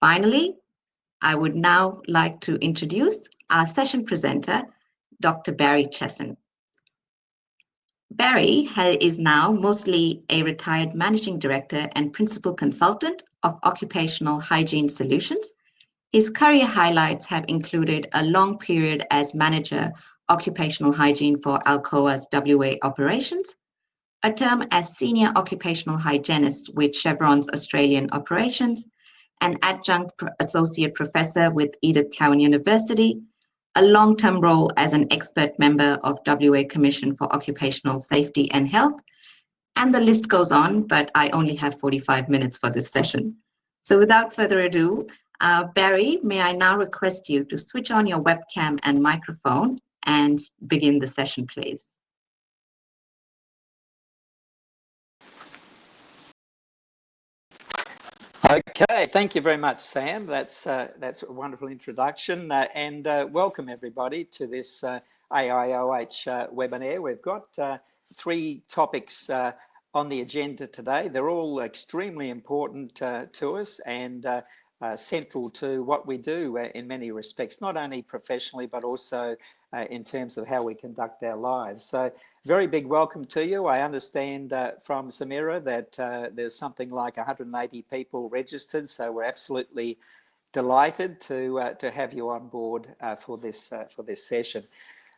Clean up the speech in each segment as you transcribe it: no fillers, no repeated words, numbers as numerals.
Finally, I would now like to introduce our session presenter, Dr. Barry Chesson. Barry is now mostly a retired managing director and principal consultant of occupational hygiene solutions. His career highlights have included a long period as manager occupational hygiene for Alcoa's WA operations, a term as senior occupational hygienist with Chevron's Australian operations, an adjunct associate professor with Edith Cowan University, a long-term role as an expert member of WA Commission for Occupational Safety and Health, and the list goes on, but I only have 45 minutes for this session. So without further ado, Barry, may I now request you to switch on your webcam and microphone and begin the session, please. Okay, thank you very much, Sam. That's a wonderful introduction, and welcome everybody to this AIOH webinar. We've got three topics on the agenda today. They're all extremely important to us and central to what we do in many respects, not only professionally, but also in terms of how we conduct our lives. So very big welcome to you. I understand from Samira that there's something like 180 people registered, so we're absolutely delighted to have you on board for this session.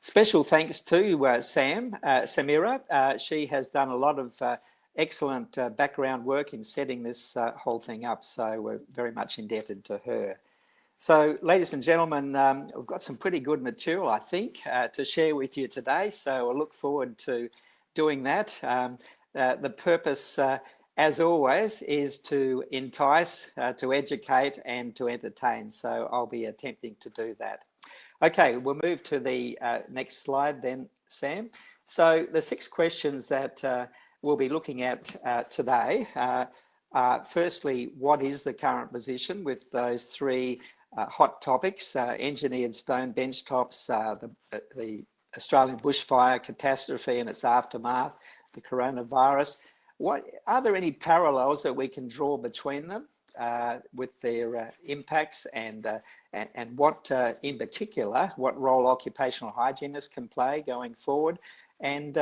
Special thanks to Samira. She has done a lot of excellent background work in setting this whole thing up, so we're very much indebted to her. So, ladies and gentlemen, we've got some pretty good material, I think, to share with you today, so I look forward to doing that. The purpose, as always, is to entice, to educate and to entertain, so I'll be attempting to do that. Okay, we'll move to the next slide then, Sam. So the 6 questions that we'll be looking at today are firstly, what is the current position with those 3 hot topics, engineered stone benchtops, the Australian bushfire catastrophe and its aftermath, the coronavirus. Are there any parallels that we can draw between them with their impacts and what, in particular, what role occupational hygienists can play going forward? And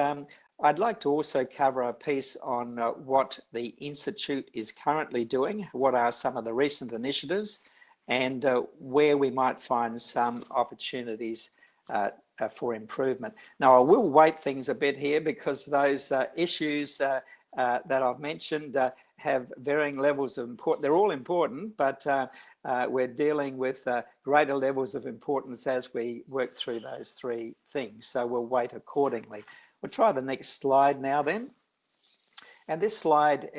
I'd like to also cover a piece on what the Institute is currently doing, what are some of the recent initiatives, and where we might find some opportunities for improvement. Now, I will weight things a bit here because those issues that I've mentioned have varying levels of importance. They're all important, but we're dealing with greater levels of importance as we work through those 3 things. So we'll weight accordingly. We'll try the next slide now then. And this slide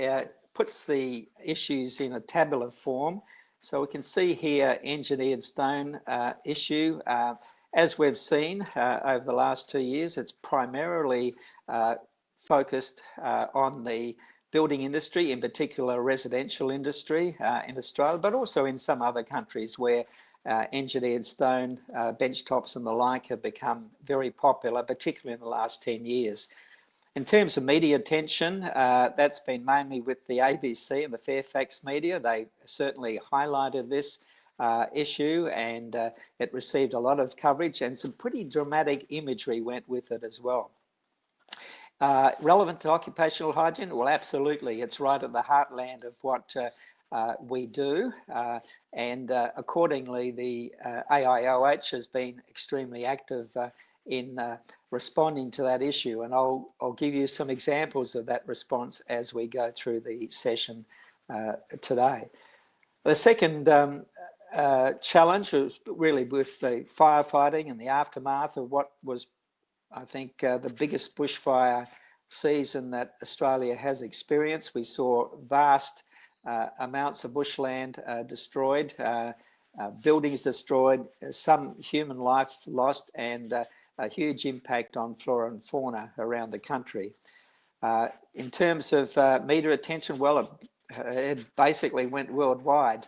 puts the issues in a tabular form. So we can see here engineered stone issue. As we've seen over the last 2 years, it's primarily focused on the building industry, in particular residential industry in Australia, but also in some other countries where engineered stone, benchtops and the like have become very popular, particularly in the last 10 years. In terms of media attention, that's been mainly with the ABC and the Fairfax media. They certainly highlighted this issue and it received a lot of coverage and some pretty dramatic imagery went with it as well. Relevant to occupational hygiene? Well, absolutely. It's right at the heartland of what we do. And accordingly, the AIOH has been extremely active in responding to that issue. And I'll give you some examples of that response as we go through the session today. The second challenge was really with the firefighting and the aftermath of what was, I think, the biggest bushfire season that Australia has experienced. We saw vast amounts of bushland destroyed, buildings destroyed, some human life lost, and a huge impact on flora and fauna around the country. In terms of media attention, well, it basically went worldwide.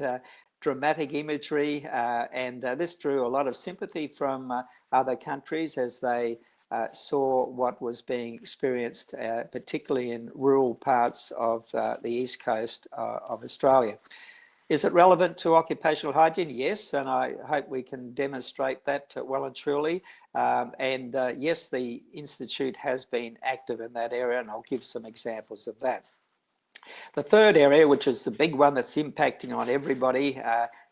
Dramatic imagery, and this drew a lot of sympathy from other countries as they saw what was being experienced, particularly in rural parts of the east coast of Australia. Is it relevant to occupational hygiene? Yes, and I hope we can demonstrate that well and truly. Yes, the Institute has been active in that area, and I'll give some examples of that. The third area, which is the big one that's impacting on everybody,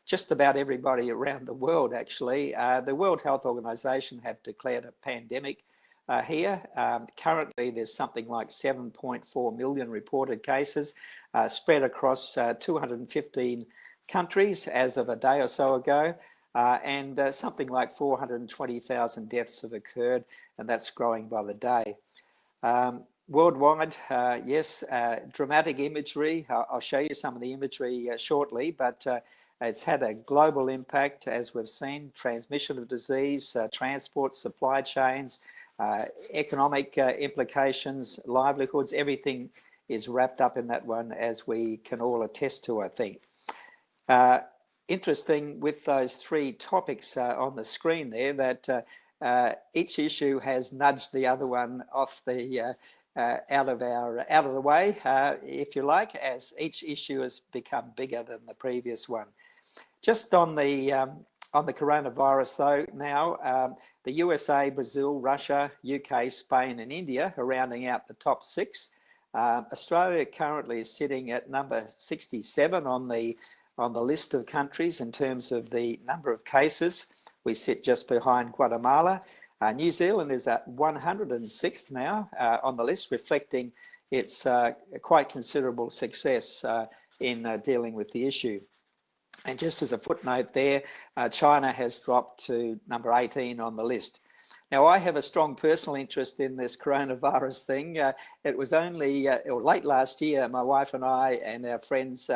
just about everybody around the world actually, the World Health Organization have declared a pandemic here. Currently, there's something like 7.4 million reported cases spread across 215 countries as of a day or so ago. Something like 420,000 deaths have occurred, and that's growing by the day. Worldwide, yes, dramatic imagery. I'll show you some of the imagery shortly, but it's had a global impact, as we've seen: transmission of disease, transport, supply chains, economic implications, livelihoods. Everything is wrapped up in that one, as we can all attest to, I think. Interesting with those three topics on the screen there, that each issue has nudged the other one off the out of the way, if you like, as each issue has become bigger than the previous one. Just on the coronavirus though, now the USA, Brazil, Russia, UK, Spain, and India are rounding out the top 6. Australia currently is sitting at number 67 on the list of countries in terms of the number of cases. We sit just behind Guatemala. New Zealand is at 106th now on the list, reflecting its quite considerable success in dealing with the issue. And just as a footnote there, China has dropped to number 18 on the list. Now, I have a strong personal interest in this coronavirus thing. It was only late last year, my wife and I and our friends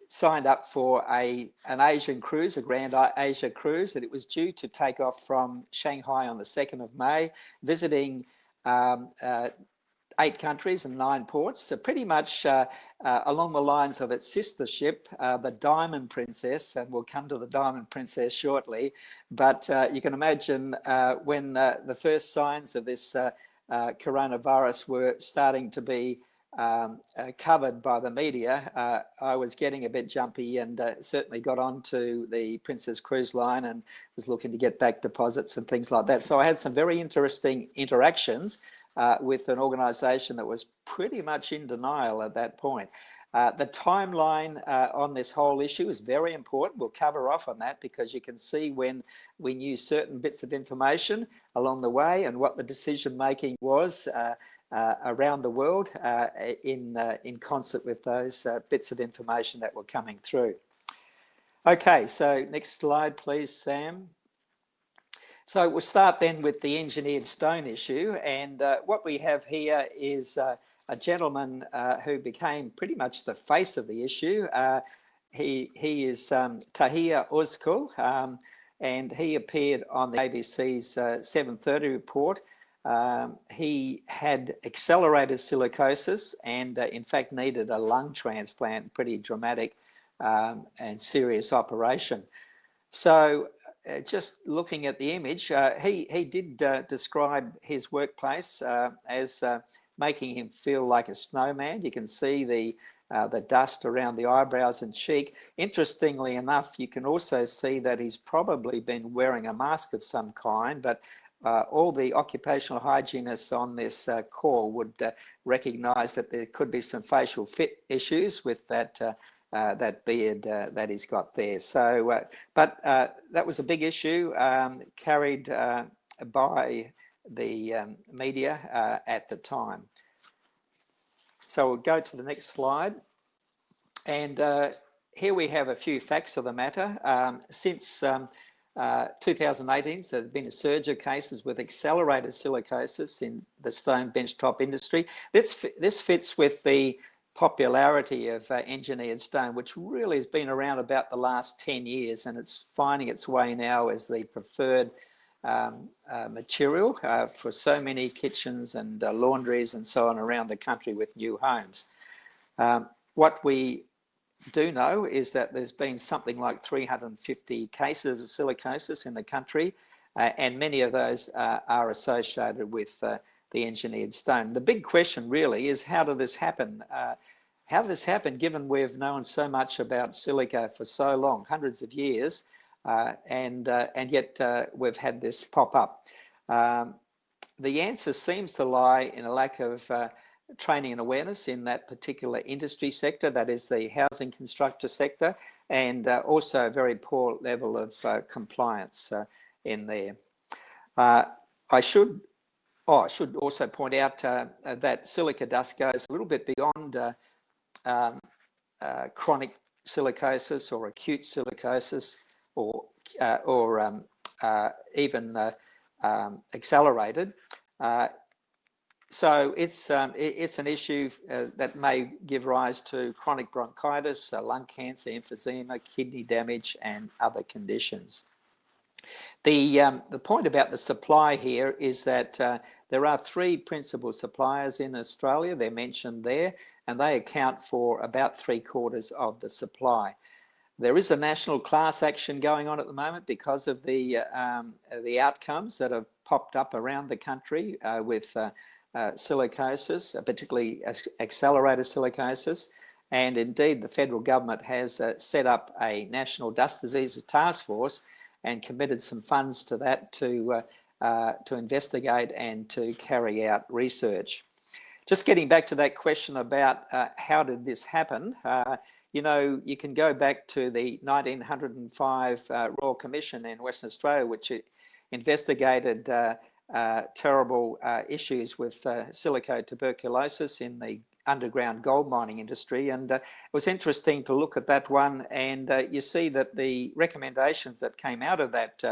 signed up for an Asian cruise, a Grand Asia cruise, and it was due to take off from Shanghai on the 2nd of May, visiting 8 countries and 9 ports. So pretty much along the lines of its sister ship, the Diamond Princess, and we'll come to the Diamond Princess shortly. But you can imagine when the first signs of this coronavirus were starting to be covered by the media, I was getting a bit jumpy, and certainly got onto the Princess Cruise Line and was looking to get back deposits and things like that. So I had some very interesting interactions with an organisation that was pretty much in denial at that point. The timeline on this whole issue is very important. We'll cover off on that, because you can see when we knew certain bits of information along the way and what the decision making was around the world in concert with those bits of information that were coming through. Okay, so next slide, please, Sam. So we'll start then with the engineered stone issue, and what we have here is a gentleman who became pretty much the face of the issue. He is Tahir Uzkul, and he appeared on the ABC's 7:30 report. He had accelerated silicosis and in fact needed a lung transplant, pretty dramatic and serious operation. So just looking at the image, he did describe his workplace as making him feel like a snowman. You can see the dust around the eyebrows and cheek. Interestingly enough, you can also see that he's probably been wearing a mask of some kind, but all the occupational hygienists on this call would recognise that there could be some facial fit issues with that that beard that he's got there. So, but that was a big issue carried by the media at the time. So we'll go to the next slide. And here we have a few facts of the matter. Since 2018, so there's been a surge of cases with accelerated silicosis in the stone benchtop industry. This fits with the popularity of engineered stone, which really has been around about the last 10 years, and it's finding its way now as the preferred material for so many kitchens and laundries and so on around the country with new homes. What we do know is that there's been something like 350 cases of silicosis in the country, and many of those are associated with the engineered stone. The big question really is, how did this happen? how this happened, given we've known so much about silica for so long, hundreds of years, and yet we've had this pop up. The answer seems to lie in a lack of training and awareness in that particular industry sector, that is the housing constructor sector, and also a very poor level of compliance in there. I should also point out that silica dust goes a little bit beyond chronic silicosis or acute silicosis, or even accelerated. So it's an issue that may give rise to chronic bronchitis, lung cancer, emphysema, kidney damage, and other conditions. The point about the supply here is that there are three principal suppliers in Australia. They're mentioned there, and they account for about 3/4 of the supply. There is a national class action going on at the moment because of the outcomes that have popped up around the country with silicosis, particularly accelerated silicosis. And indeed, the federal government has set up a national dust diseases task force and committed some funds to that to investigate and to carry out research. Just getting back to that question about how did this happen, you know, you can go back to the 1905 Royal Commission in Western Australia, which investigated terrible issues with silicotuberculosis in the underground gold mining industry, and it was interesting to look at that one, and you see that the recommendations that came out of that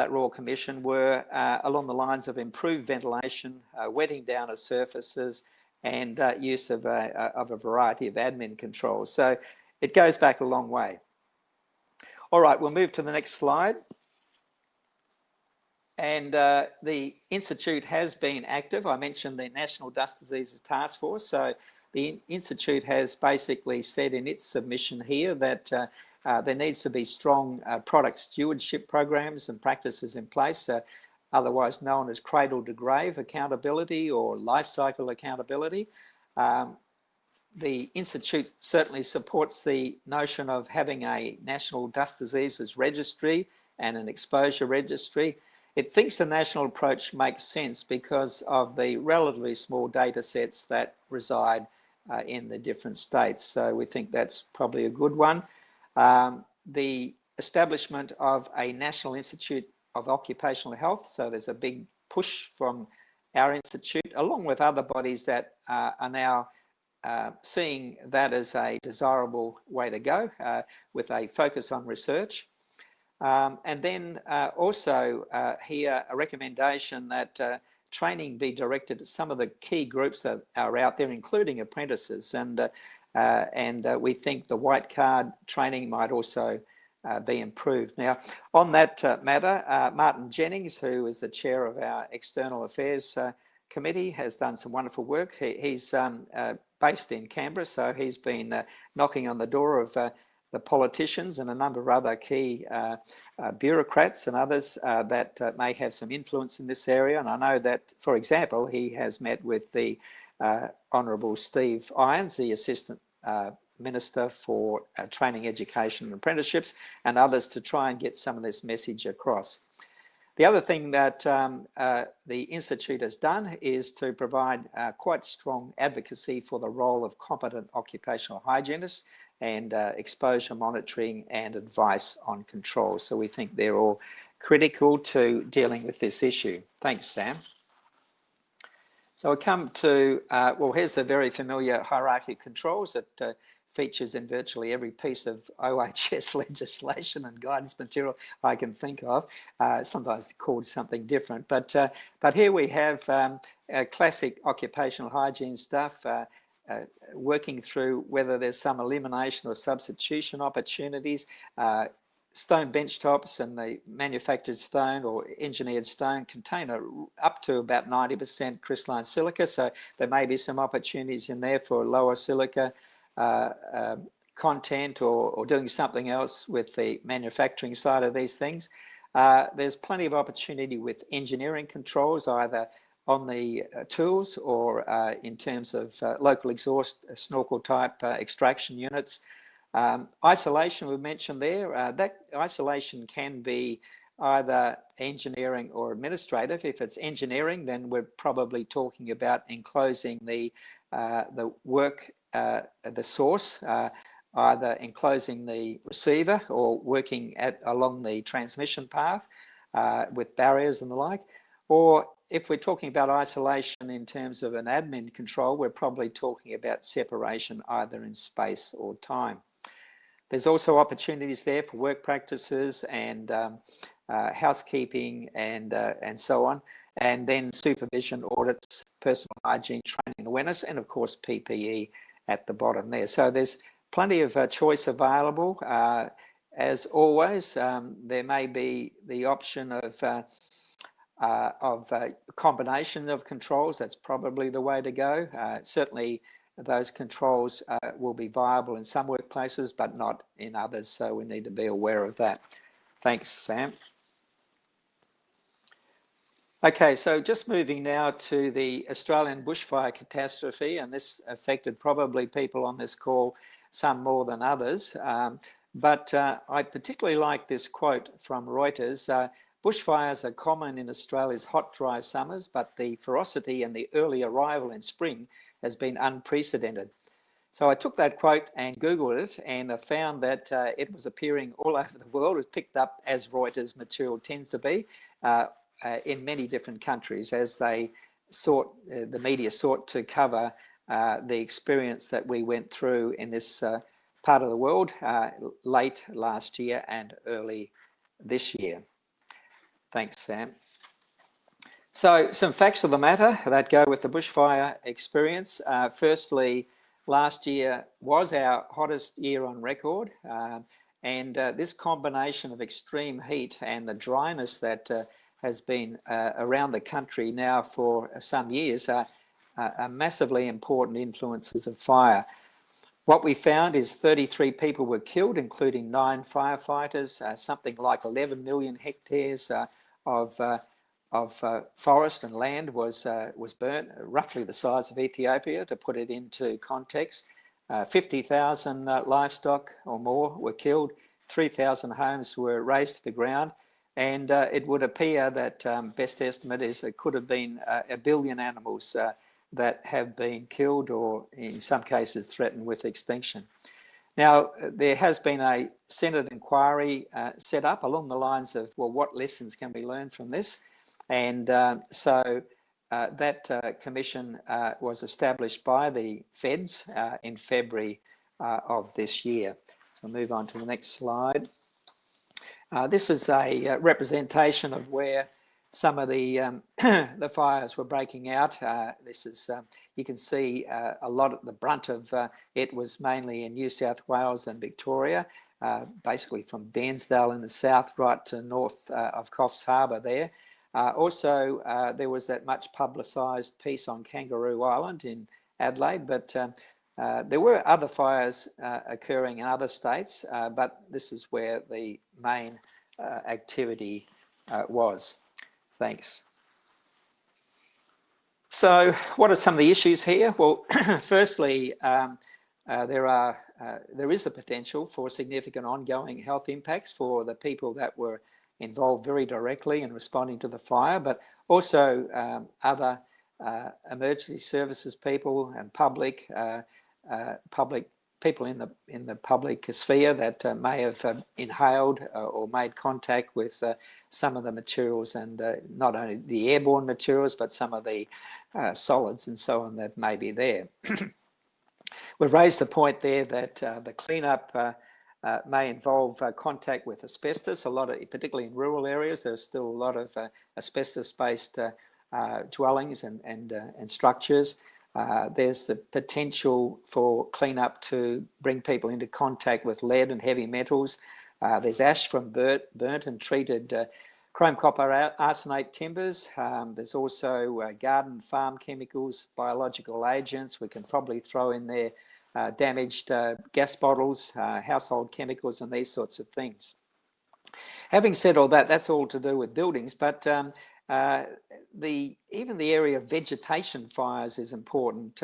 Royal Commission were along the lines of improved ventilation, wetting down of surfaces, and use of a variety of admin controls. So it goes back a long way. All right, we'll move to the next slide. And the Institute has been active. I mentioned the National Dust Diseases Task Force. So the Institute has basically said in its submission here that there needs to be strong product stewardship programs and practices in place, otherwise known as cradle to grave accountability or life cycle accountability. The Institute certainly supports the notion of having a national dust diseases registry and an exposure registry. It thinks the national approach makes sense because of the relatively small data sets that reside in the different states. So we think that's probably a good one. The establishment of a National Institute of Occupational Health. So there's a big push from our institute, along with other bodies that are now seeing that as a desirable way to go, with a focus on research. And then also here a recommendation that training be directed at some of the key groups that are out there, including apprentices. And we think the white card training might also be improved. Now, on that matter, Martin Jennings, who is the chair of our External Affairs Committee, has done some wonderful work. He's based in Canberra, so he's been knocking on the door of the politicians and a number of other key bureaucrats and others that may have some influence in this area. And I know that, for example, he has met with the Honourable Steve Irons, the Assistant Minister for Training, Education and Apprenticeships, and others to try and get some of this message across. The other thing that the Institute has done is to provide quite strong advocacy for the role of competent occupational hygienists and exposure monitoring and advice on control. So we think they're all critical to dealing with this issue. Thanks, Sam. So I come to, well, here's a very familiar hierarchy of controls that features in virtually every piece of OHS legislation and guidance material I can think of, sometimes called something different. But here we have classic occupational hygiene stuff, working through whether there's some elimination or substitution opportunities. Stone bench tops and the manufactured stone or engineered stone contain up to about 90% crystalline silica, so there may be some opportunities in there for lower silica content or doing something else with the manufacturing side of these things. There's plenty of opportunity with engineering controls, either on the tools or in terms of local exhaust snorkel type extraction units. Isolation we mentioned there, that isolation can be either engineering or administrative. If it's engineering, then we're probably talking about enclosing the work, the source, either enclosing the receiver or working along the transmission path with barriers and the like. Or if we're talking about isolation in terms of an admin control, we're probably talking about separation either in space or time. There's also opportunities there for work practices and housekeeping and so on, and then supervision, audits, personal hygiene, training, awareness, and of course PPE at the bottom there. So there's plenty of choice available. As always, there may be the option of a combination of controls. That's probably the way to go. Certainly those controls will be viable in some workplaces, but not in others. So we need to be aware of that. Thanks, Sam. Okay, so just moving now to the Australian bushfire catastrophe, and this affected probably people on this call, some more than others. But I particularly like this quote from Reuters. Bushfires are common in Australia's hot, dry summers, but the ferocity and the early arrival in spring has been unprecedented. So I took that quote and Googled it, and I found that it was appearing all over the world. It was picked up, as Reuters material tends to be, in many different countries as they sought, the media sought to cover the experience that we went through in this part of the world late last year and early this year. Thanks, Sam. So some facts of the matter that go with the bushfire experience. Firstly, last year was our hottest year on record, and this combination of extreme heat and the dryness that has been around the country now for some years are massively important influences of fire. What we found is 33 people were killed, including 9 firefighters. Something like 11 million hectares of forest and land was burnt, roughly the size of Ethiopia, to put it into context. 50,000 livestock or more were killed. 3,000 homes were razed to the ground. And it would appear that best estimate is it could have been 1 billion animals that have been killed or in some cases threatened with extinction. Now, there has been a Senate inquiry set up along the lines of, well, what lessons can we learn from this? And so that commission was established by the feds in February of this year. So I'll move on to the next slide. This is a representation of where some of the the fires were breaking out. This is you can see a lot of the brunt of it was mainly in New South Wales and Victoria, basically from Bairnsdale in the south right to north of Coffs Harbour there. Also, there was that much publicised piece on Kangaroo Island in Adelaide, but there were other fires occurring in other states, but this is where the main activity was. Thanks. So what are some of the issues here? Well, firstly, there is a potential for significant ongoing health impacts for the people that were involved very directly in responding to the fire, but also other emergency services people and public people in the public sphere that may have inhaled or made contact with some of the materials, and not only the airborne materials, but some of the solids and so on that may be there. We've raised the point there that the cleanup may involve contact with asbestos. A lot of, particularly in rural areas, there's still a lot of asbestos-based dwellings and structures. There's the potential for cleanup to bring people into contact with lead and heavy metals. There's ash from burnt and treated chrome copper arsenate timbers. There's also garden farm chemicals, biological agents. We can probably throw in there damaged gas bottles, household chemicals, and these sorts of things. Having said all that, that's all to do with buildings, but even the area of vegetation fires is important,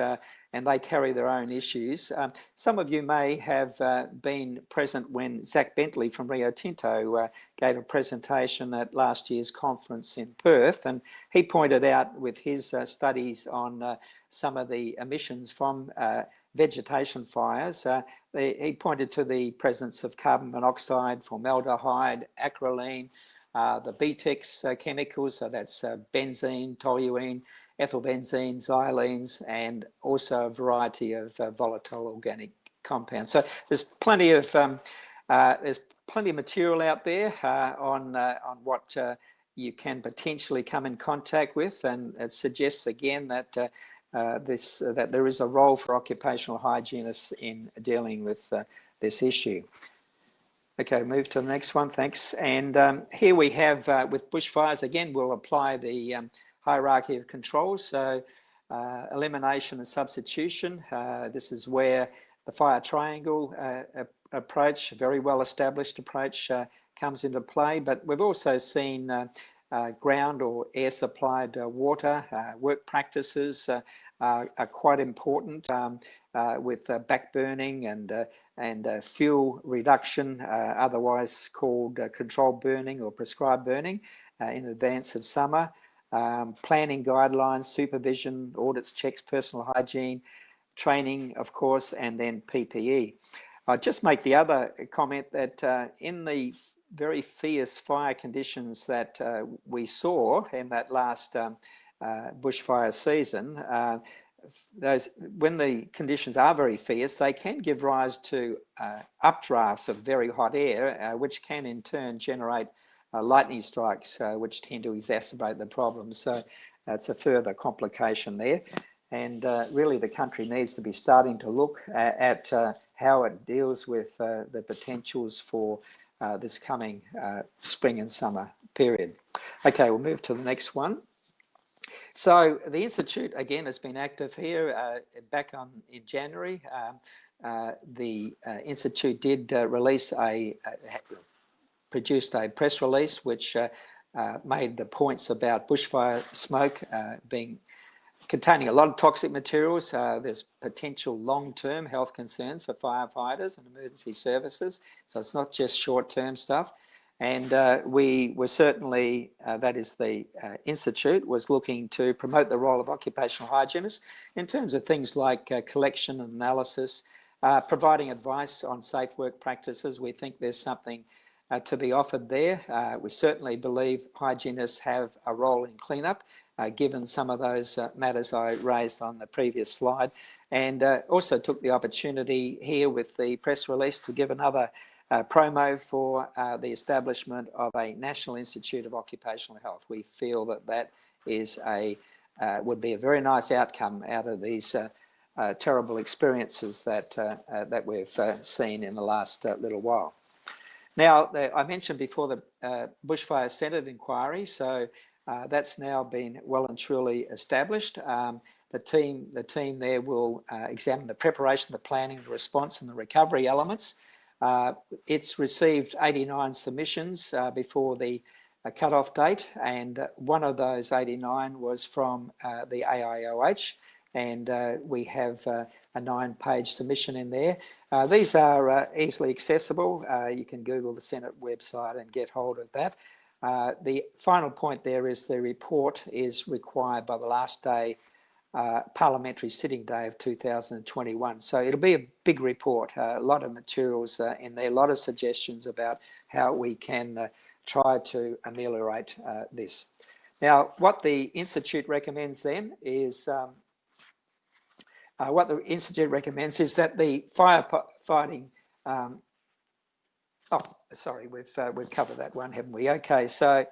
and they carry their own issues. Some of you may have been present when Zach Bentley from Rio Tinto gave a presentation at last year's conference in Perth, and he pointed out with his studies on some of the emissions from vegetation fires. He pointed to the presence of carbon monoxide, formaldehyde, acrolein, the BTEX chemicals, so that's benzene, toluene, ethylbenzene, xylenes, and also a variety of volatile organic compounds. So there's plenty of material out there on what you can potentially come in contact with, and it suggests again that that there is a role for occupational hygienists in dealing with this issue. Okay, move to the next one, thanks. And here we have, with bushfires, again, we'll apply the hierarchy of controls. So elimination and substitution. This is where the fire triangle approach, a very well-established approach, comes into play. But we've also seen ground or air supplied water. Work practices are quite important with back burning and fuel reduction, otherwise called controlled burning or prescribed burning in advance of summer. Planning guidelines, supervision, audits, checks, personal hygiene, training, of course, and then PPE. I'll just make the other comment that in the very fierce fire conditions that we saw in that last bushfire season, when the conditions are very fierce, they can give rise to updrafts of very hot air, which can in turn generate lightning strikes, which tend to exacerbate the problem. So it's a further complication there. And really the country needs to be starting to look at how it deals with the potentials for this coming spring and summer period. Okay, we'll move to the next one. So the Institute, again, has been active here back in January. The Institute did produced a press release which made the points about bushfire smoke containing a lot of toxic materials. There's potential long-term health concerns for firefighters and emergency services. So it's not just short-term stuff. And we were certainly, that is the Institute, was looking to promote the role of occupational hygienists in terms of things like collection and analysis, providing advice on safe work practices. We think there's something to be offered there. We certainly believe hygienists have a role in cleanup, given some of those matters I raised on the previous slide, and also took the opportunity here with the press release to give another promo for the establishment of a National Institute of Occupational Health. We feel that that is would be a very nice outcome out of these terrible experiences that we've seen in the last little while. Now, I mentioned before the Bushfire Centred inquiry, so that's now been well and truly established. The team there will examine the preparation, the planning, the response, and the recovery elements. It's received 89 submissions before the cut-off date, and one of those 89 was from the AIOH, and we have a 9-page submission in there. These are easily accessible. You can Google the Senate website and get hold of that. The final point there is the report is required by the last day parliamentary sitting day of 2021. So it'll be a big report, a lot of materials in there, a lot of suggestions about how we can try to ameliorate this. Now, what the Institute recommends then is that the firefighting, sorry, we've covered that one, haven't we? Okay, so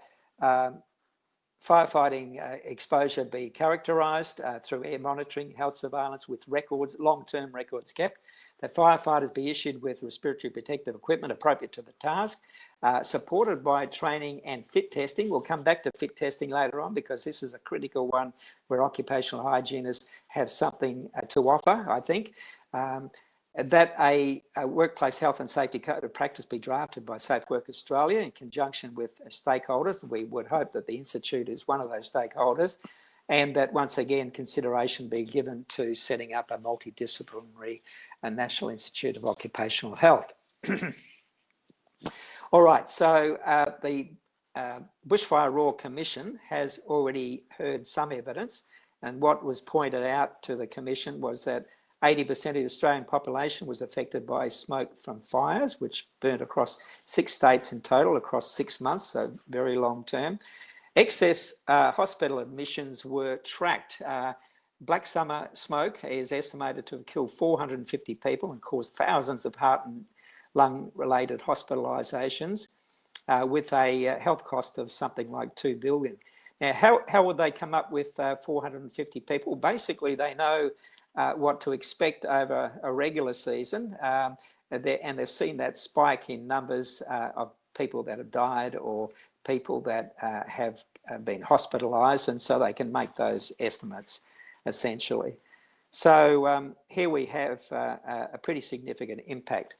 firefighting exposure be characterised through air monitoring, health surveillance with records, long-term records kept, that firefighters be issued with respiratory protective equipment appropriate to the task, supported by training and fit testing. We'll come back to fit testing later on because this is a critical one where occupational hygienists have something to offer, I think. that a workplace health and safety code of practice be drafted by Safe Work Australia in conjunction with stakeholders. We would hope that the Institute is one of those stakeholders, and that once again consideration be given to setting up a multidisciplinary National Institute of Occupational Health. All right, so the Bushfire Royal Commission has already heard some evidence, and what was pointed out to the Commission was that 80% of the Australian population was affected by smoke from fires, which burnt across 6 states in total across 6 months, so very long term. Excess hospital admissions were tracked. Black summer smoke is estimated to have killed 450 people and caused thousands of heart and lung-related hospitalisations with a health cost of something like $2 billion. Now, how would they come up with 450 people? Basically, they know what to expect over a regular season, and they've seen that spike in numbers of people that have died or people that have been hospitalised, and so they can make those estimates essentially. So here we have a pretty significant impact.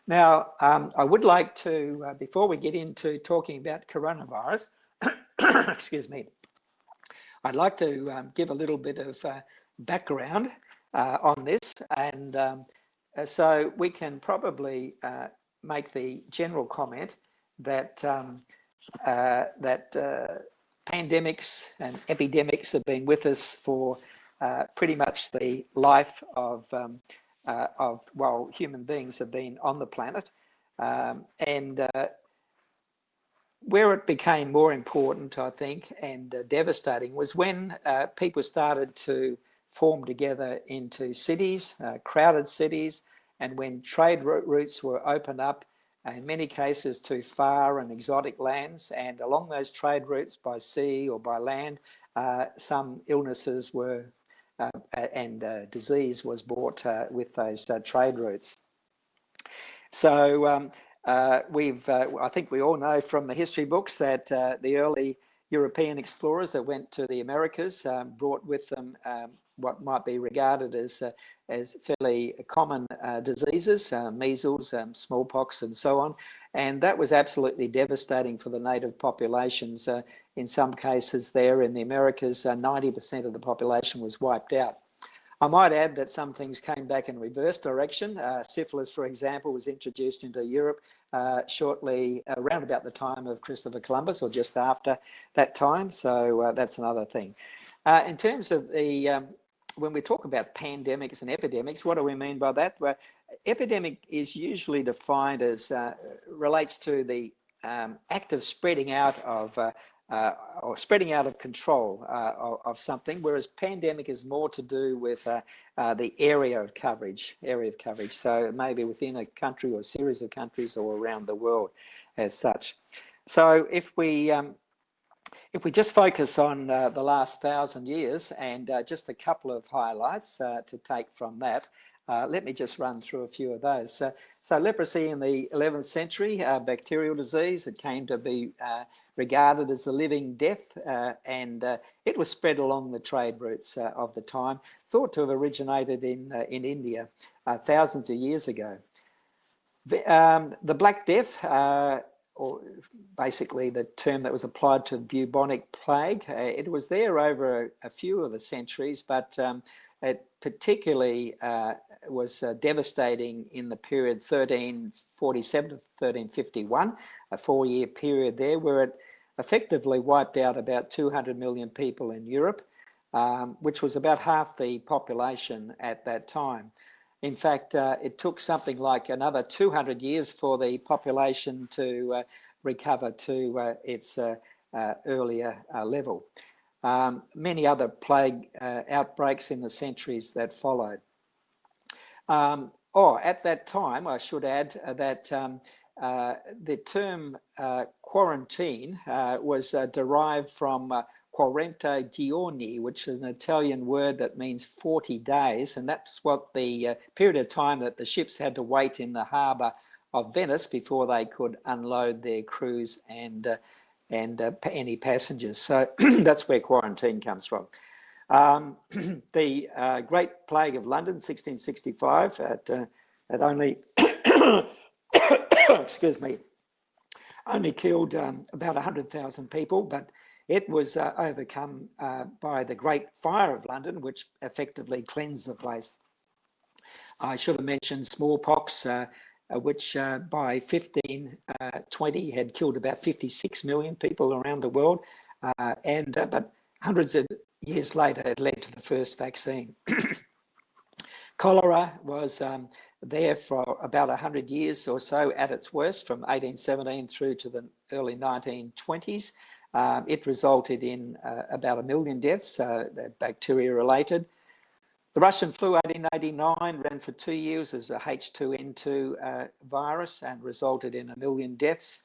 Now, I would like to, before we get into talking about coronavirus, excuse me, I'd like to give a little bit of background on this, and so we can probably make the general comment that pandemics and epidemics have been with us for pretty much the life of while human beings have been on the planet, and where it became more important, I think, and devastating was when people started to form together into cities, crowded cities, and when trade routes were opened up, in many cases to far and exotic lands, and along those trade routes by sea or by land, some illnesses were and disease was brought with those trade routes. So I think we all know from the history books that the early European explorers that went to the Americas brought with them what might be regarded as fairly common diseases, measles, smallpox, and so on. And that was absolutely devastating for the native populations. In some cases there in the Americas, 90% of the population was wiped out. I might add that some things came back in reverse direction. Syphilis, for example, was introduced into Europe shortly around about the time of Christopher Columbus, or just after that time. So that's another thing. In terms of the, when we talk about pandemics and epidemics, what do we mean by that? Well, epidemic is usually defined as, relates to the act of spreading out of or spreading out of control of something, whereas pandemic is more to do with the area of coverage. So maybe within a country or a series of countries or around the world as such. So if we just focus on the last 1,000 years and just a couple of highlights to take from that, let me just run through a few of those. So leprosy in the 11th century, bacterial disease, it came to be regarded as the living death, and it was spread along the trade routes of the time, thought to have originated in India thousands of years ago. The Black Death, or basically the term that was applied to bubonic plague, it was there over a few of the centuries, but it particularly was devastating in the period 1347 to 1351, a 4-year period there, where it effectively wiped out about 200 million people in Europe, which was about half the population at that time. In fact, it took something like another 200 years for the population to recover to its earlier level. Many other plague outbreaks in the centuries that followed. At that time, I should add that the term quarantine was derived from quaranta giorni, which is an Italian word that means 40 days. And that's what the period of time that the ships had to wait in the harbour of Venice before they could unload their crews and any passengers. So that's where quarantine comes from. The Great Plague of London, 1665, at only, excuse me, only killed about 100,000 people, but it was overcome by the Great Fire of London, which effectively cleansed the place. I should have mentioned smallpox, which by 1520 had killed about 56 million people around the world, but hundreds of years later it led to the first vaccine. Cholera was there for about 100 years or so at its worst, from 1817 through to the early 1920s. It resulted in about 1 million deaths, bacteria related. The Russian flu, 1889, ran for 2 years as a H2N2 virus and resulted in 1 million deaths.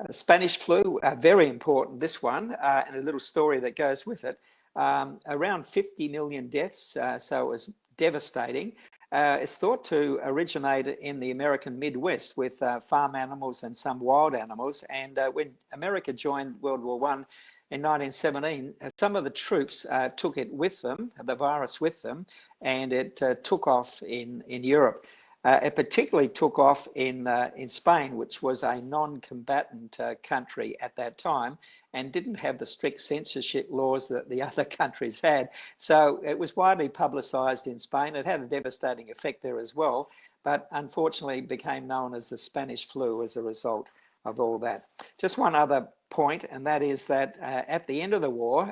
Spanish flu, very important, this one, and a little story that goes with it. Around 50 million deaths, so it was devastating. It's thought to originate in the American Midwest with farm animals and some wild animals. And when America joined World War I in 1917, some of the troops took it with them, the virus with them, and it took off in Europe. It particularly took off in Spain, which was a non-combatant country at that time and didn't have the strict censorship laws that the other countries had. So it was widely publicised in Spain. It had a devastating effect there as well, but unfortunately became known as the Spanish flu as a result of all that. Just one other point, and that is that at the end of the war,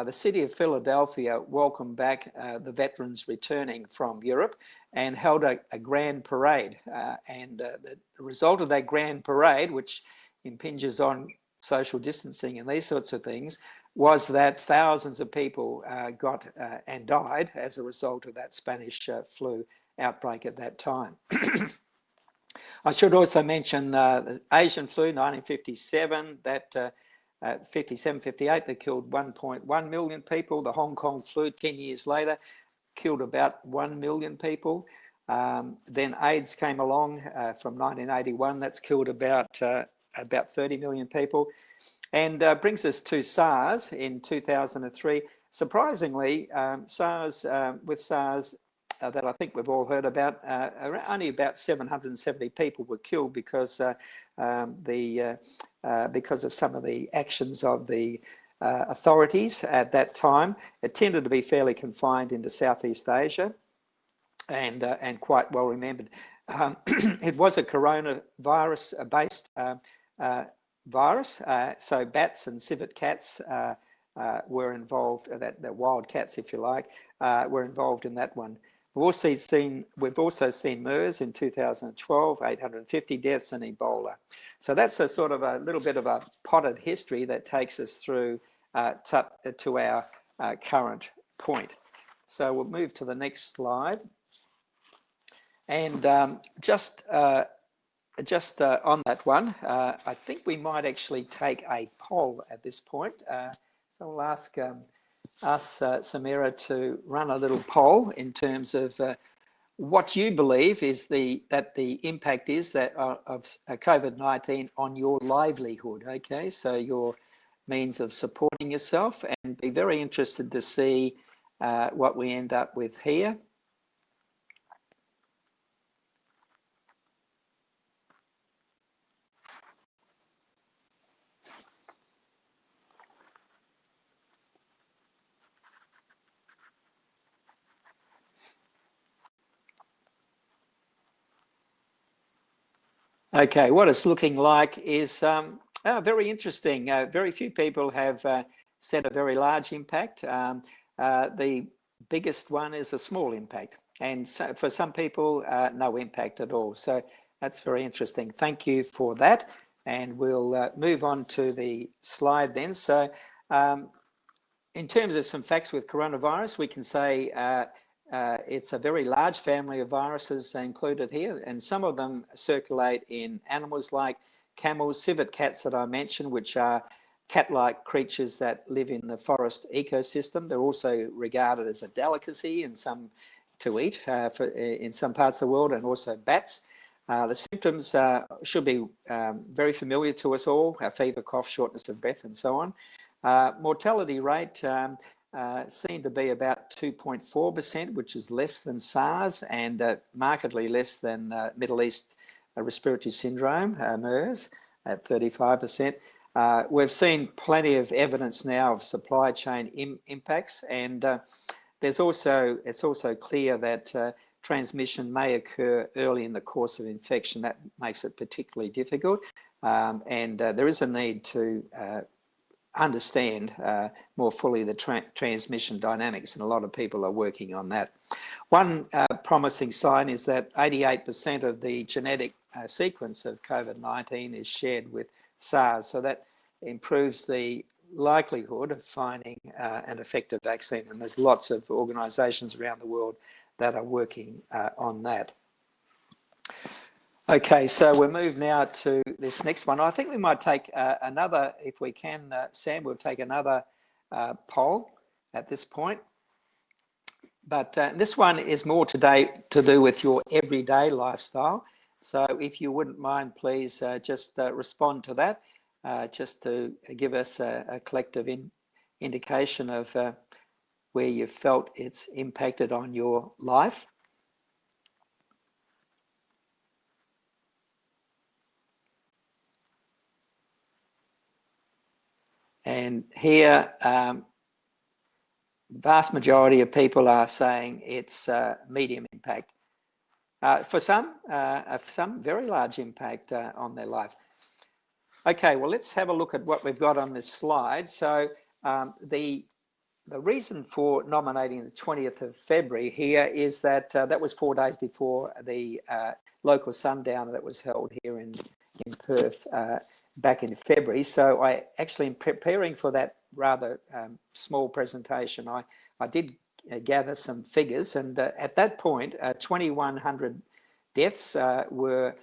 the city of Philadelphia welcomed back the veterans returning from Europe and held a grand parade. The result of that grand parade, which impinges on social distancing and these sorts of things, was that thousands of people got and died as a result of that Spanish flu outbreak at that time. I should also mention the Asian flu, 1957, that 57, 58, they killed 1.1 million people. The Hong Kong flu, 10 years later, killed about 1 million people. Then AIDS came along from 1981. That's killed about 30 million people. And brings us to SARS in 2003. Surprisingly, SARS, that I think we've all heard about, only about 770 people were killed because of some of the actions of the authorities at that time. It tended to be fairly confined into Southeast Asia and quite well remembered. It was a coronavirus-based virus, so bats and civet cats were involved, the wild cats, if you like, were involved in that one. We've also seen MERS in 2012, 850 deaths, and Ebola. So that's a sort of a little bit of a potted history that takes us through to our current point. So we'll move to the next slide. And just on that one, I think we might actually take a poll at this point. So I'll ask Samira to run a little poll in terms of what you believe is that the impact is that of COVID-19 on your livelihood. Okay, so your means of supporting yourself, and be very interested to see what we end up with here. Okay, what it's looking like is very interesting. Very few people have said a very large impact. The biggest one is a small impact. And so for some people, no impact at all. So that's very interesting. Thank you for that. And we'll move on to the slide then. So in terms of some facts with coronavirus, we can say it's a very large family of viruses included here, and some of them circulate in animals like camels, civet cats that I mentioned, which are cat-like creatures that live in the forest ecosystem. They're also regarded as a delicacy in some to eat in some parts of the world, and also bats. The symptoms should be very familiar to us all: fever, cough, shortness of breath, and so on. Mortality rate, seem to be about 2.4%, which is less than SARS and markedly less than Middle East respiratory syndrome, MERS, at 35%. We've seen plenty of evidence now of supply chain impacts, and it's also clear that transmission may occur early in the course of infection. That makes it particularly difficult, and there is a need to understand more fully the transmission dynamics, and a lot of people are working on that. One promising sign is that 88% of the genetic sequence of COVID-19 is shared with SARS, so that improves the likelihood of finding an effective vaccine, and there's lots of organisations around the world that are working on that. Okay, so we'll move now to this next one. I think we might take another, if we can, Sam, we'll take another poll at this point. But this one is more today to do with your everyday lifestyle. So if you wouldn't mind, please just respond to that, just to give us a collective indication of where you felt it's impacted on your life. And here, vast majority of people are saying it's medium impact. For some, very large impact on their life. Okay, well, let's have a look at what we've got on this slide. So the reason for nominating the 20th of February here is that that was 4 days before the local sundown that was held here in Perth back in February. So I actually, in preparing for that rather small presentation, I did gather some figures, and at that point 2,100 deaths were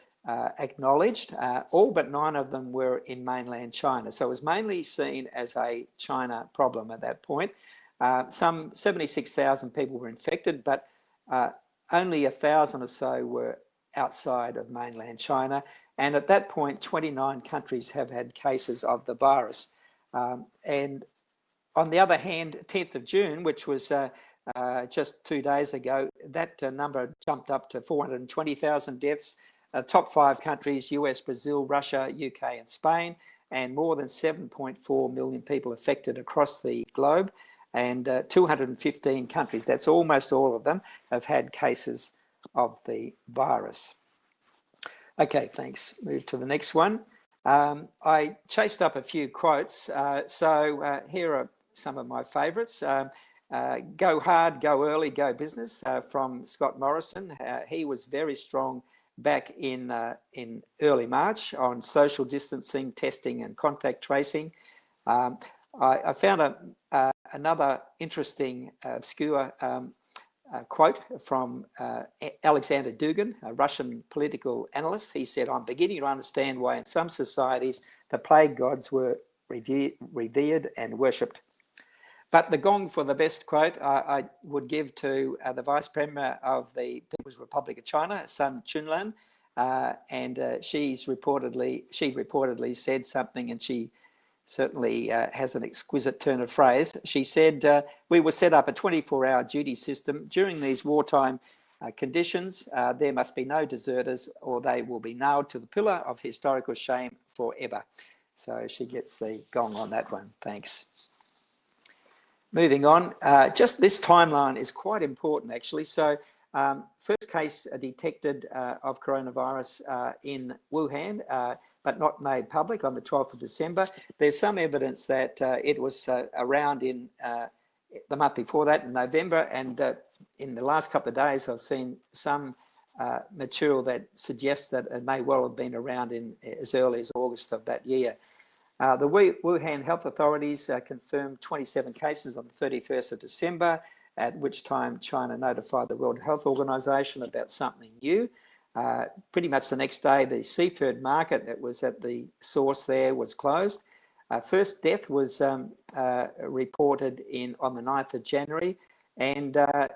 acknowledged. All but 9 of them were in mainland China, so it was mainly seen as a China problem at that point. Some 76,000 people were infected, but only 1,000 or so were outside of mainland China. And at that point, 29 countries have had cases of the virus. And on the other hand, 10th of June, which was just 2 days ago, that number jumped up to 420,000 deaths. Top 5 countries, US, Brazil, Russia, UK and Spain, and more than 7.4 million people affected across the globe. And 215 countries, that's almost all of them, have had cases of the virus. Okay, thanks. Move to the next one. I chased up a few quotes. So here are some of my favourites. Go hard, go early, go business, from Scott Morrison. He was very strong back in early March on social distancing, testing and contact tracing. I found another interesting, obscure quote from Alexander Dugin, a Russian political analyst. He said, "I'm beginning to understand why in some societies the plague gods were revered and worshipped." But the gong for the best quote I would give to the Vice Premier of the People's Republic of China, Sun Chunlan, and she reportedly said something, and she certainly has an exquisite turn of phrase. She said, "We will set up a 24-hour duty system. During these wartime conditions, there must be no deserters, or they will be nailed to the pillar of historical shame forever." So she gets the gong on that one. Thanks. Moving on, just this timeline is quite important, actually. So first case detected of coronavirus in Wuhan, but not made public on the 12th of December. There's some evidence that it was around in the month before that, in November, and in the last couple of days I've seen some material that suggests that it may well have been around in as early as August of that year. The Wuhan health authorities confirmed 27 cases on the 31st of December, at which time China notified the World Health Organization about something new. Pretty much the next day, the seafood market that was at the source there was closed. First death was reported on the 9th of January, and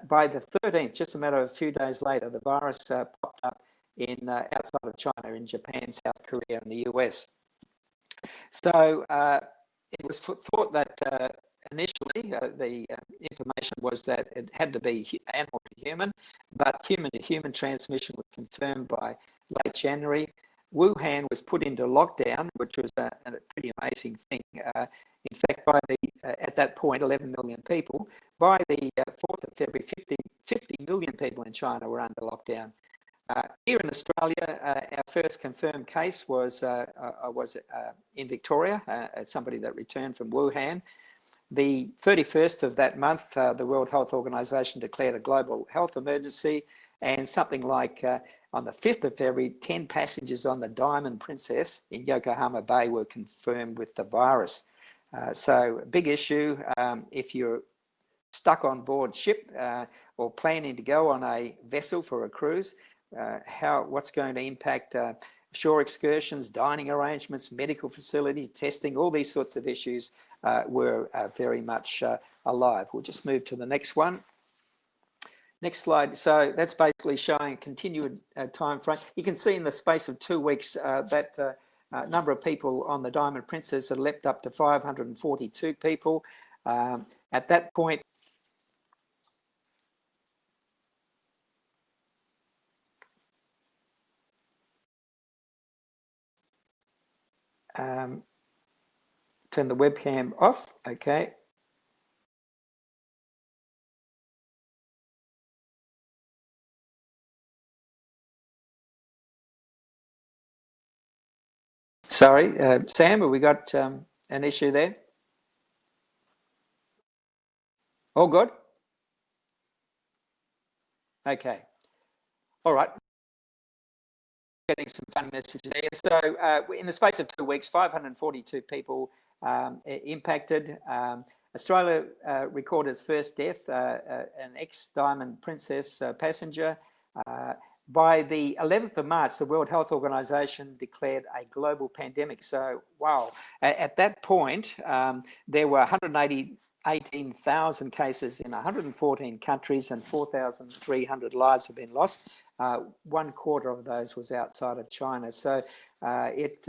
by the 13th, just a matter of a few days later, the virus popped up in outside of China, in Japan, South Korea and the US. So it was thought that initially, the information was that it had to be animal to human, but human to human transmission was confirmed by late January. Wuhan was put into lockdown, which was a pretty amazing thing. In fact, by at that point, 11 million people. By the 4th of February, 50 million people in China were under lockdown. Here in Australia, our first confirmed case was in Victoria, somebody that returned from Wuhan. The 31st of that month, the World Health Organization declared a global health emergency, and something like on the 5th of February, 10 passengers on the Diamond Princess in Yokohama Bay were confirmed with the virus. So, big issue. If you're stuck on board ship or planning to go on a vessel for a cruise, what's going to impact shore excursions, dining arrangements, medical facilities, testing, all these sorts of issues were very much alive. We'll just move to the next one. Next slide. So that's basically showing a continued time frame. You can see in the space of 2 weeks that number of people on the Diamond Princess had leapt up to 542 people. At that point, turn the webcam off. Okay. Sorry, Sam, have we got an issue there? All good? Okay. All right. Getting some funny messages there. So in the space of 2 weeks, 542 people impacted. Australia recorded its first death, an ex-Diamond Princess passenger. By the 11th of March, the World Health Organization declared a global pandemic. So, wow. At that point, there were 118,000 cases in 114 countries and 4,300 lives have been lost. 1/4 of those was outside of China. So it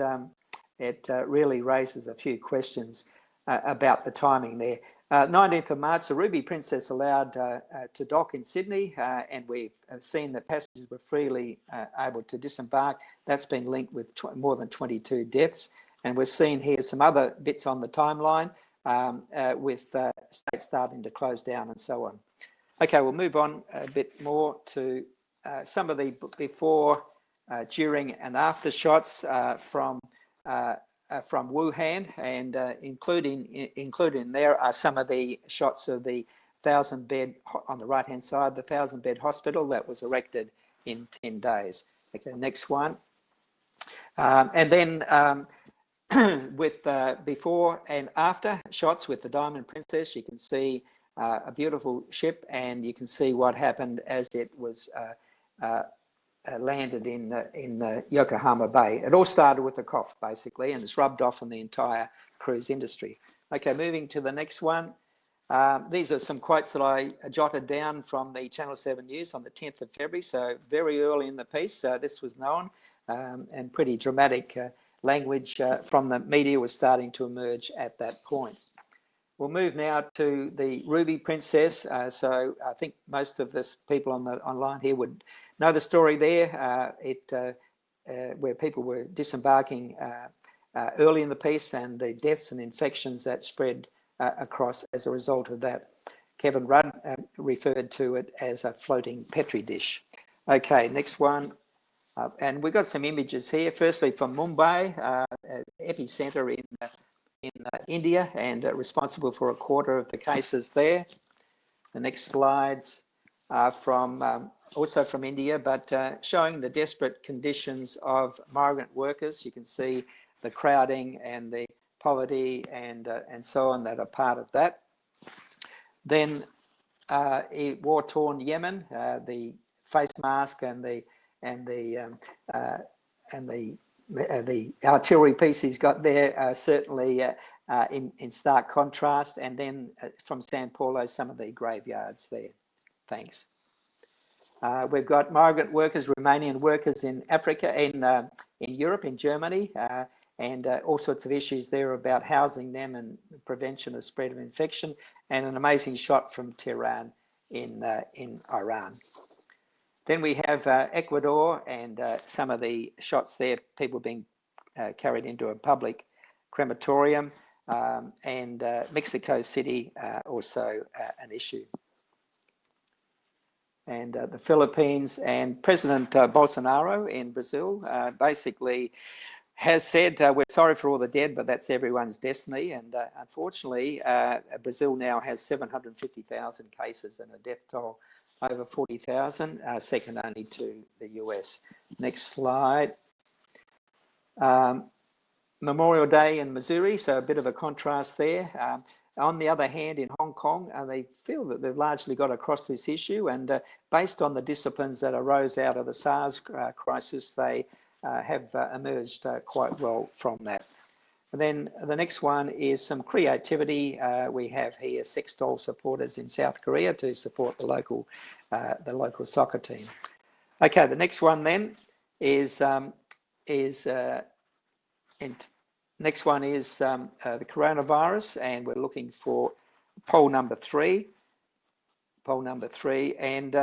really raises a few questions about the timing there. 19th of March, the Ruby Princess allowed to dock in Sydney, and we've seen that passengers were freely able to disembark. That's been linked with more than 22 deaths. And we're seeing here some other bits on the timeline with states starting to close down and so on. Okay, we'll move on a bit more to some of the before, during and after shots from Wuhan, and including there are some of the shots of the 1,000-bed, on the right-hand side, the 1,000-bed hospital that was erected in 10 days. Okay, next one. And then with before and after shots with the Diamond Princess, you can see a beautiful ship, and you can see what happened as it was landed in Yokohama Bay. It all started with a cough, basically, and it's rubbed off on the entire cruise industry. Okay, moving to the next one. These are some quotes that I jotted down from the Channel 7 News on the 10th of February, so very early in the piece. This was known, and pretty dramatic language from the media was starting to emerge at that point. We'll move now to the Ruby Princess. So I think most of this people on the online here would know the story there. Where people were disembarking early in the piece, and the deaths and infections that spread across as a result of that. Kevin Rudd referred to it as a floating Petri dish. Okay, next one. And we've got some images here. Firstly, from Mumbai, epicenter in India, and responsible for 1/4 of the cases there. The next slides are from also from India, but showing the desperate conditions of migrant workers. You can see the crowding and the poverty and so on that are part of that. Then war-torn Yemen, the face mask and the artillery piece he's got there certainly in stark contrast. And then from San Paulo, some of the graveyards there. Thanks. We've got migrant workers, Romanian workers in Africa, in Europe, in Germany, and all sorts of issues there about housing them and prevention of spread of infection, and an amazing shot from Tehran in Iran. Then we have Ecuador and some of the shots there, people being carried into a public crematorium, and Mexico City also an issue. And the Philippines, and President Bolsonaro in Brazil basically has said, we're sorry for all the dead, but that's everyone's destiny. And unfortunately, Brazil now has 750,000 cases and a death toll over 40,000, second only to the US. Next slide. Memorial Day in Missouri, so a bit of a contrast there. On the other hand, in Hong Kong, they feel that they've largely got across this issue, and based on the disciplines that arose out of the SARS crisis, they have emerged quite well from that. And then the next one is some creativity. We have here sex doll supporters in South Korea to support the local soccer team. Okay, the next one then is the coronavirus, and we're looking for poll number 3. And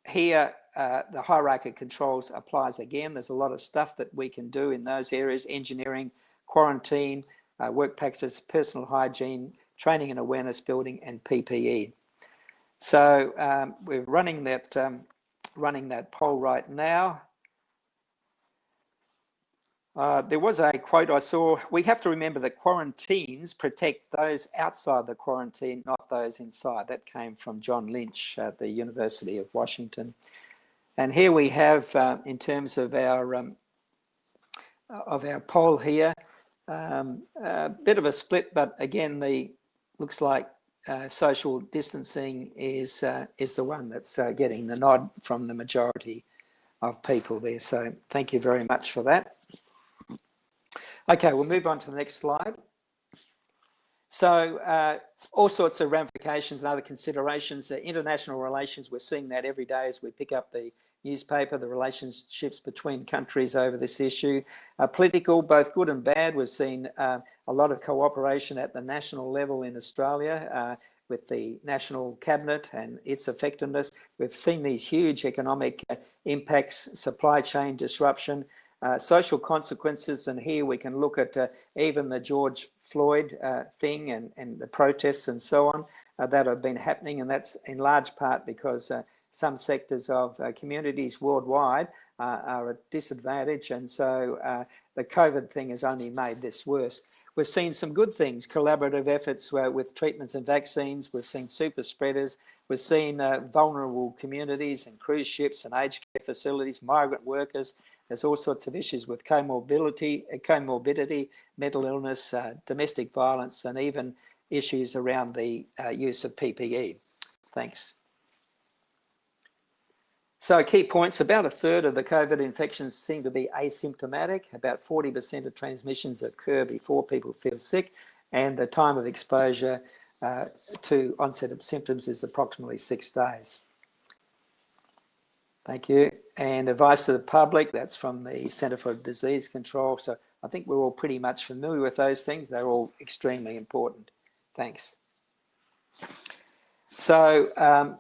here the hierarchy controls applies again. There's a lot of stuff that we can do in those areas: engineering, quarantine, work practice, personal hygiene, training and awareness building, and PPE. So we're running that poll right now. There was a quote I saw: we have to remember that quarantines protect those outside the quarantine, not those inside. That came from John Lynch at the University of Washington. And here we have, in terms of our poll here, a bit of a split, but again, looks like social distancing is the one that's getting the nod from the majority of people there. So thank you very much for that. Okay, we'll move on to the next slide. So all sorts of ramifications and other considerations. International relations, we're seeing that every day as we pick up the newspaper, the relationships between countries over this issue. Political, both good and bad. We've seen a lot of cooperation at the national level in Australia with the National Cabinet and its effectiveness. We've seen these huge economic impacts, supply chain disruption, social consequences, and here we can look at even the George Floyd thing and the protests and so on that have been happening, and that's in large part because some sectors of communities worldwide are at disadvantage, and so the COVID thing has only made this worse. We've seen some good things, collaborative efforts with treatments and vaccines. We've seen super spreaders. We've seen vulnerable communities and cruise ships and aged care facilities, migrant workers. There's all sorts of issues with comorbidity, mental illness, domestic violence, and even issues around the use of PPE. Thanks. So key points: about a third of the COVID infections seem to be asymptomatic. About 40% of transmissions occur before people feel sick, and the time of exposure to onset of symptoms is approximately 6 days. Thank you. And advice to the public, that's from the Centre for Disease Control. So I think we're all pretty much familiar with those things. They're all extremely important. Thanks. So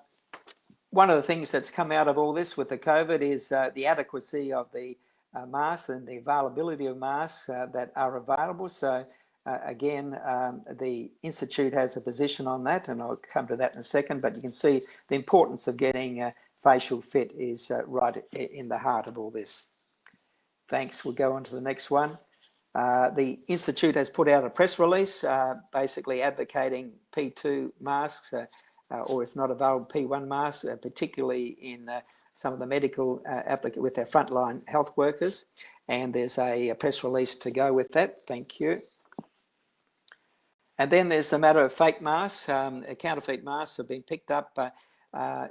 one of the things that's come out of all this with the COVID is the adequacy of the masks and the availability of masks that are available. So again, the Institute has a position on that, and I'll come to that in a second, but you can see the importance of getting facial fit is right in the heart of all this. Thanks. We'll go on to the next one. The Institute has put out a press release basically advocating P2 masks, or if not available, P1 masks, particularly in some of the medical applicants with their frontline health workers. And there's a press release to go with that. Thank you. And then there's the matter of fake masks. Counterfeit masks have been picked up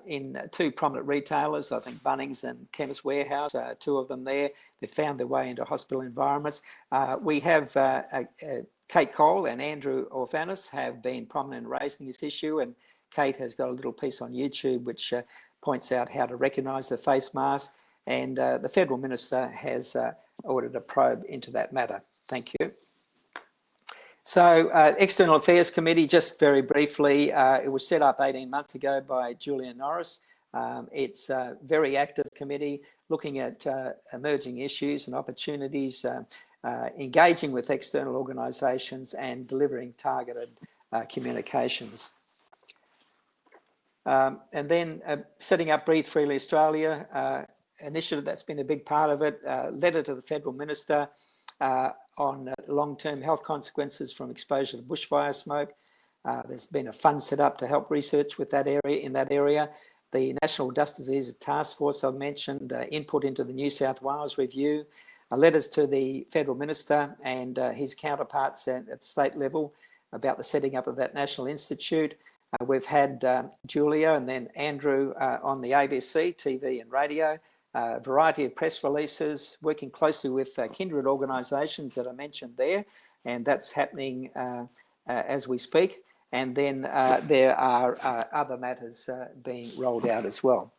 in 2 prominent retailers, I think Bunnings and Chemist Warehouse, 2 of them there. They found their way into hospital environments. We have Kate Cole and Andrew Orphanis have been prominent in raising this issue, and Kate has got a little piece on YouTube which points out how to recognise the face mask. and the Federal Minister has ordered a probe into that matter. Thank you. So External Affairs Committee, just very briefly, it was set up 18 months ago by Julia Norris. It's a very active committee looking at emerging issues and opportunities, engaging with external organisations and delivering targeted communications. And then setting up Breathe Freely Australia initiative, that's been a big part of it. Letter to the Federal Minister on long-term health consequences from exposure to bushfire smoke. There's been a fund set up to help research with that area, in that area. The National Dust Diseases Task Force I've mentioned, input into the New South Wales review, letters to the Federal Minister and his counterparts at state level about the setting up of that National Institute. We've had Julia and then Andrew on the ABC, TV and radio, a variety of press releases, working closely with kindred organisations that I mentioned there, and that's happening as we speak. And then there are other matters being rolled out as well.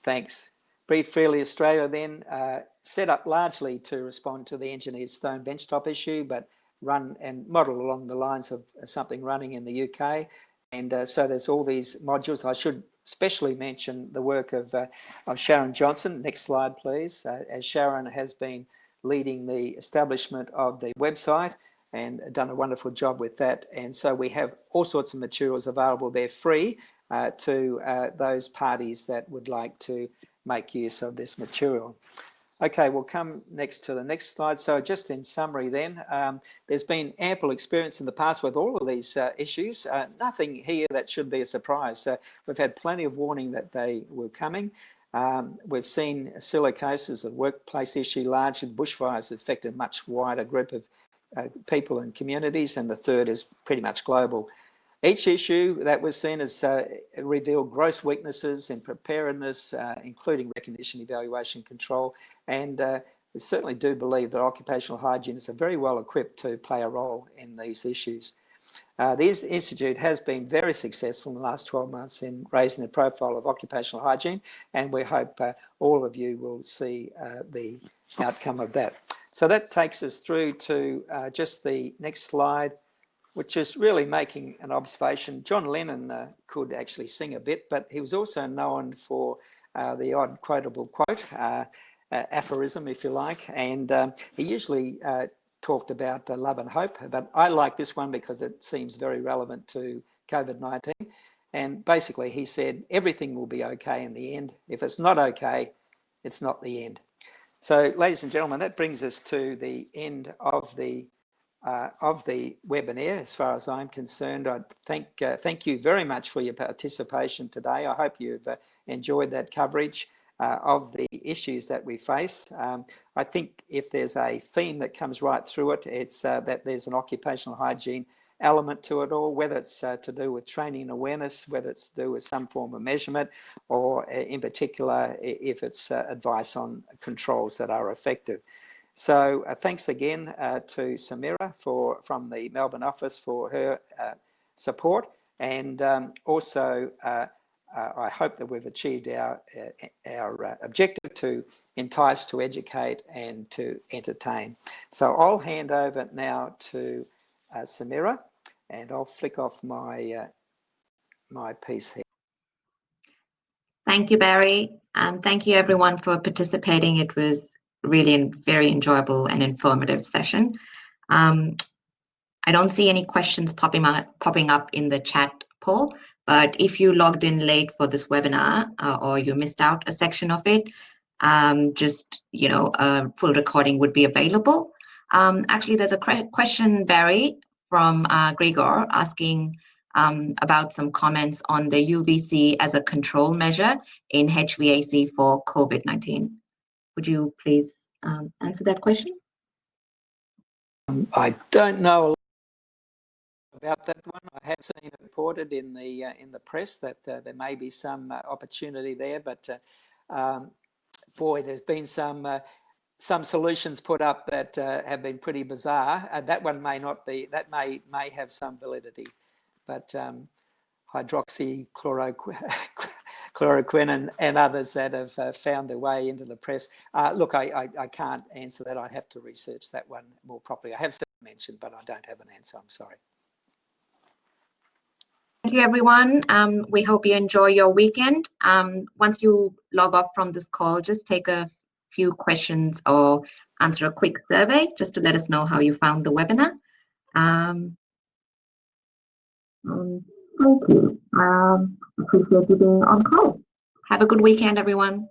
Thanks. Breathe Freely Australia then set up largely to respond to the engineered stone benchtop issue, but run and model along the lines of something running in the UK. And so there's all these modules. I should especially mention the work of Sharon Johnson. Next slide, please. As Sharon has been leading the establishment of the website and done a wonderful job with that. And so we have all sorts of materials available there free to those parties that would like to make use of this material. Okay, we'll come next to the next slide. So just in summary then, there's been ample experience in the past with all of these issues. Nothing here that should be a surprise. We've had plenty of warning that they were coming. We've seen similar cases of workplace issue, largely bushfires affected a much wider group of people and communities, and the third is pretty much global. Each issue that was seen has revealed gross weaknesses in preparedness, including recognition, evaluation, control, and we certainly do believe that occupational hygienists are very well equipped to play a role in these issues. This institute has been very successful in the last 12 months in raising the profile of occupational hygiene, and we hope all of you will see the outcome of that. So that takes us through to just the next slide, which is really making an observation. John Lennon could actually sing a bit, but he was also known for the odd quotable quote, aphorism, if you like, and he usually talked about love and hope, but I like this one because it seems very relevant to COVID-19. And basically he said, everything will be okay in the end. If it's not okay, it's not the end. So ladies and gentlemen, that brings us to the end of the webinar. As far as I'm concerned, I thank you very much for your participation today. I hope you've enjoyed that coverage of the issues that we face. I think if there's a theme that comes right through it, it's that there's an occupational hygiene element to it all, whether it's to do with training and awareness, whether it's to do with some form of measurement, or in particular, if it's advice on controls that are effective. So thanks again to Samira from the Melbourne office for her support, and also I hope that we've achieved our objective to entice, to educate and to entertain. So I'll hand over now to Samira, and I'll flick off my my piece here. Thank you, Barry, and thank you everyone for participating. It was really a very enjoyable and informative session. I don't see any questions popping up in the chat poll, but if you logged in late for this webinar or you missed out a section of it, just, you know, a full recording would be available. Actually, there's a question, Barry, from Gregor asking about some comments on the UVC as a control measure in HVAC for COVID-19. Would you please answer that question? I don't know about that one. I have seen it reported in the press that there may be some opportunity there, but boy, there's been some solutions put up that have been pretty bizarre. That one may not be. That may have some validity, but hydroxychloroquine chloroquine and others that have found their way into the press. Look, I can't answer that. I'd have to research that one more properly. I have mentioned, but I don't have an answer. I'm sorry. Thank you, everyone. We hope you enjoy your weekend. Once you log off from this call, just take a few questions or answer a quick survey just to let us know how you found the webinar. Thank you. Appreciate you being on call. Have a good weekend, everyone.